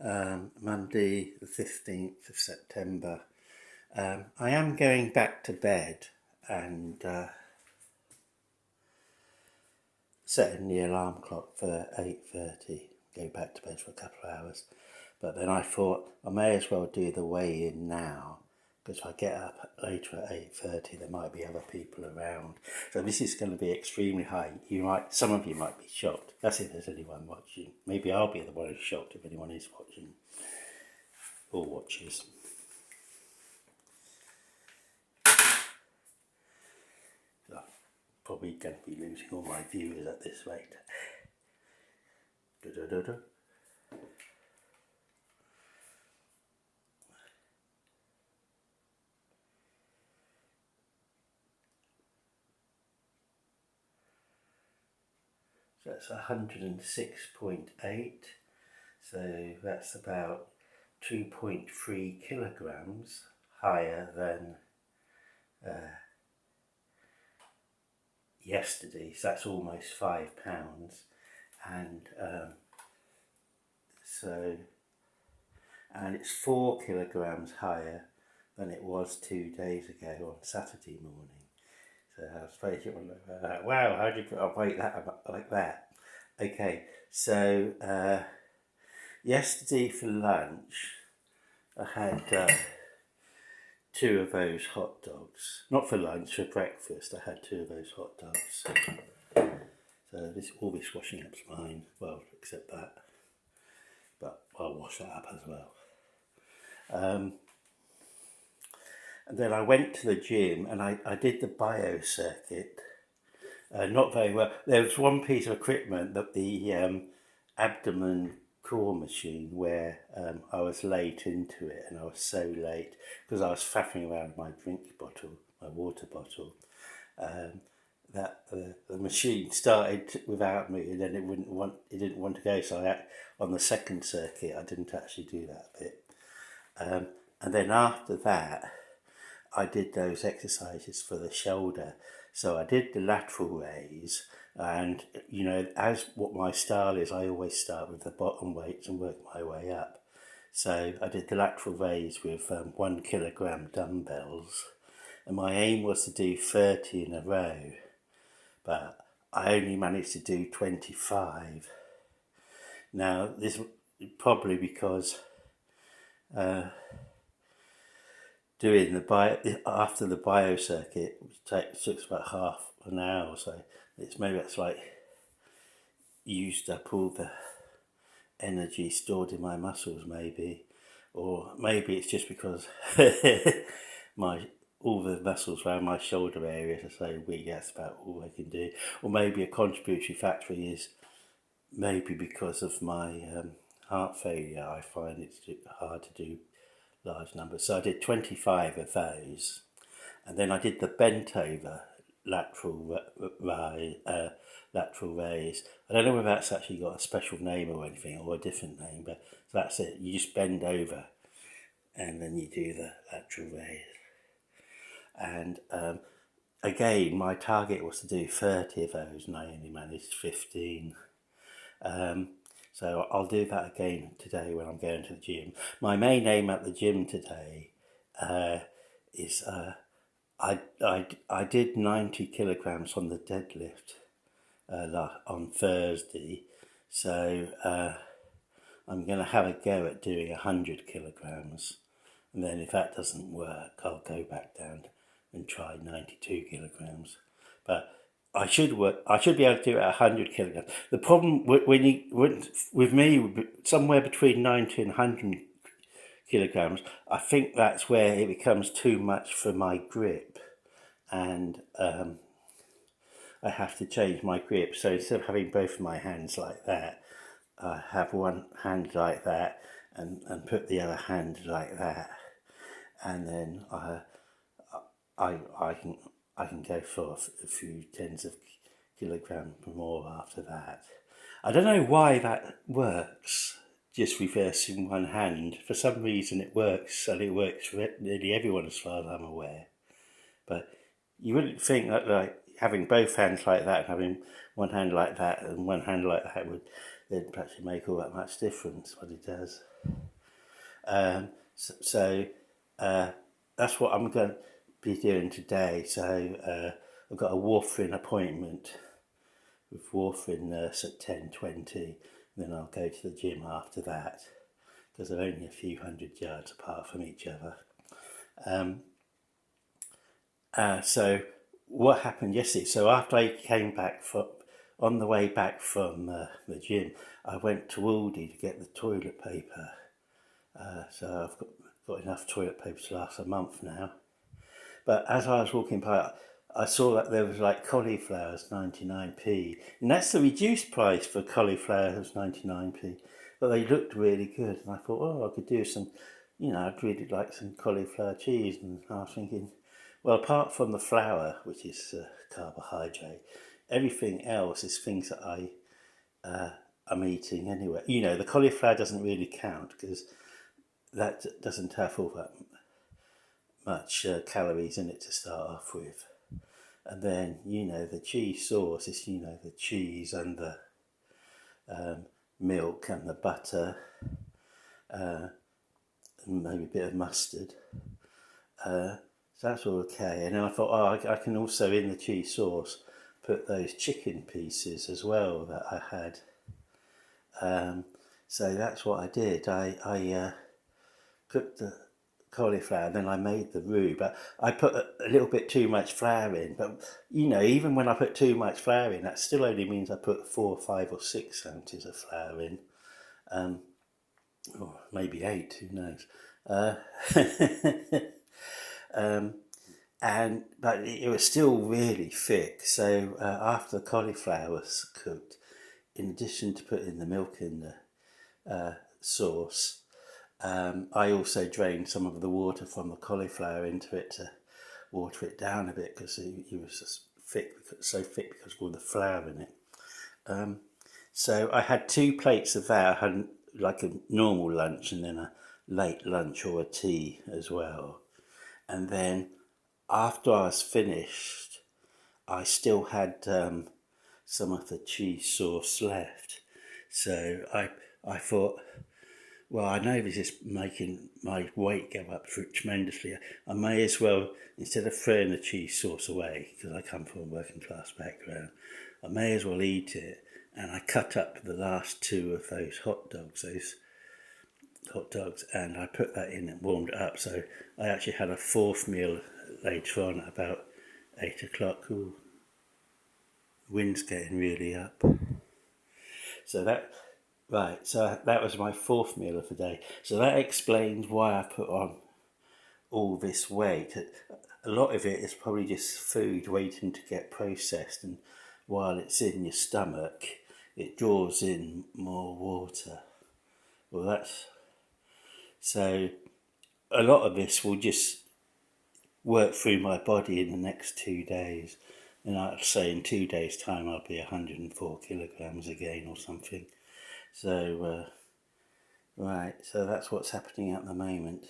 Monday the 15th of September. I am going back to bed and setting the alarm clock for 8:30, go back to bed for a couple of hours. But then I thought I may as well do the weigh-in now, because if I get up later at 8:30 there might be other people around. So this is going to be extremely high. Some of you might be shocked. That's if there's anyone watching. Maybe I'll be the one who's shocked if anyone is watching or watches. So I'm probably going to be losing all my viewers at this rate. Da-da-da-da. So that's 106.8, so that's about 2.3 kilograms higher than yesterday, so that's almost 5 pounds, and it's 4 kilograms higher than it was 2 days ago on Saturday morning. So I was very wow, how do you put up weight like that? Okay, so yesterday for lunch I had 2 of those hot dogs. Not for lunch, for breakfast I had 2 of those hot dogs. So all this washing up's mine, well, except that. But I'll wash that up as well. And then I went to the gym and I did the biocircuit. Not very well. There was one piece of equipment, that the abdomen core machine, where I was late into it, and I was so late because I was faffing around with my drink bottle, my water bottle, that the machine started without me, and then it didn't want to go. So on the second circuit, I didn't actually do that bit. And then after that, I did those exercises for the shoulder. So I did the lateral raise, and as what my style is, I always start with the bottom weights and work my way up. So I did the lateral raise with 1 kilogram dumbbells, and my aim was to do 30 in a row, but I only managed to do 25. Now this is probably because doing after the biocircuit, which took about half an hour or so, it's like used up all the energy stored in my muscles, maybe, or maybe it's just because all the muscles around my shoulder areas are so weak. That's about all I can do. Or maybe a contributory factor is maybe because of my heart failure. I find it's hard to do large numbers. So I did 25 of those, and then I did the bent over lateral raise. I don't know whether that's actually got a special name or anything, or a different name, but that's it. You just bend over and then you do the lateral raise. And again, my target was to do 30 of those, and I only managed 15. So I'll do that again today when I'm going to the gym. My main aim at the gym today is I did 90 kilograms on the deadlift on Thursday. So I'm going to have a go at doing 100 kilograms. And then if that doesn't work, I'll go back down and try 92 kilograms. But I should be able to do it at 100 kilograms. The problem with me, somewhere between 90 and 100 kilograms, I think that's where it becomes too much for my grip, and I have to change my grip. So instead of having both of my hands like that, I have one hand like that and put the other hand like that, and then I can go for a few tens of kilograms more after that. I don't know why that works, just reversing one hand. For some reason it works, and it works for nearly everyone as far as I'm aware. But you wouldn't think that, like, having both hands like that and having one hand like that and one hand like that didn't actually make all that much difference, but it does. So that's what I'm going to be doing today. So I've got a warfarin appointment with warfarin nurse at 10:20. Then I'll go to the gym after that because they're only a few hundred yards apart from each other. So what happened yesterday? So after I came back on the way back from the gym, I went to Aldi to get the toilet paper. So I've got enough toilet paper to last a month now. But as I was walking by, I saw that there was like cauliflowers 99p, and that's the reduced price for cauliflowers 99p. But they looked really good, and I thought, oh, I could do some, I'd really like some cauliflower cheese. And I was thinking, well, apart from the flour, which is carbohydrate, everything else is things that I'm eating anyway. The cauliflower doesn't really count because that doesn't have all that much calories in it to start off with. And then, the cheese sauce is, the cheese and the milk and the butter, and maybe a bit of mustard. So that's all okay. And then I thought, I can also, in the cheese sauce, put those chicken pieces as well that I had. So that's what I did. I cooked the cauliflower, then I made the roux, but I put a little bit too much flour in. But even when I put too much flour in, that still only means I put 4, 5 or 6 ounces of flour in, or maybe 8, who knows. But it was still really thick. So after the cauliflower was cooked, in addition to putting the milk in the sauce, I also drained some of the water from the cauliflower into it to water it down a bit because it was just so thick because of all the flour in it. So I had 2 plates of that. I had like a normal lunch and then a late lunch or a tea as well. And then after I was finished, I still had some of the cheese sauce left. So I thought, well, I know this is making my weight go up tremendously. I may as well, instead of throwing the cheese sauce away, because I come from a working class background, I may as well eat it. And I cut up the last 2 of those hot dogs, and I put that in and warmed it up. So I actually had a 4th meal later on at about 8 o'clock. Ooh, wind's getting really up. So that was my 4th meal of the day. So that explains why I put on all this weight. A lot of it is probably just food waiting to get processed, and while it's in your stomach, it draws in more water. Well, so a lot of this will just work through my body in the next 2 days. And I'd say in 2 days' time I'll be 104 kilograms again or something. So, so that's what's happening at the moment.